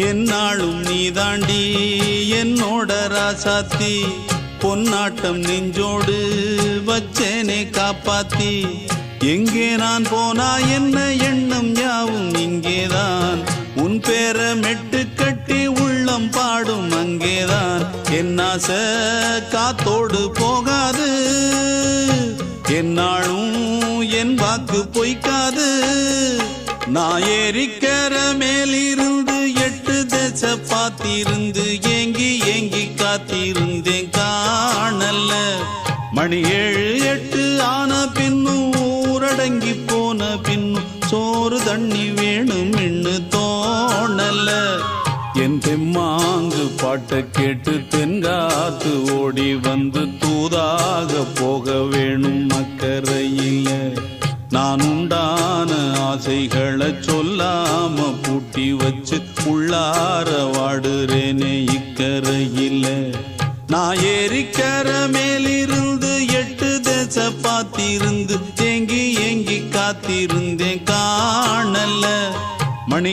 என்னாலும் நீதாண்டி என்னோட ராசாத்தி பொன்னாட்டம் நெஞ்சோடு வச்சேனே காப்பாத்தி எங்கே நான் போனா என்ன எண்ணம் யாவும் இங்கேதான் உன் பேர மெட்டு கட்டி உள்ளம் பாடும் அங்கேதான் என் ஆசை காத்தோடு போகாது என்னாலும் என் வாக்கு பொய்க்காது நான் ஏறிக்கிற மேலிருந்து 8 தேச பார்த்திருந்து ஏங்கி ஏங்கி காத்திருந்தேன் காணல்ல மணி 7 8 ஆன பின்னும் ஊரடங்கி போன பின்னும் சோறு தண்ணி வேணும் இன்னு தோணல என் தெம்மாங்கு பாட்டை கேட்டு தென்காத்து ஓடி வந்து தூதாக போக வேணும் அக்கறையில நான் உண்டான ஆசைகளை சொல்லாம பூட்டி வச்சு உள்ளார வாடுறேனே இக்கரையில நான் ஏறிக்கிற மேலிருந்து 8 தேச பார்த்திருந்து ஏங்கி ஏங்கி காத்திருந்தேன் காணல மணி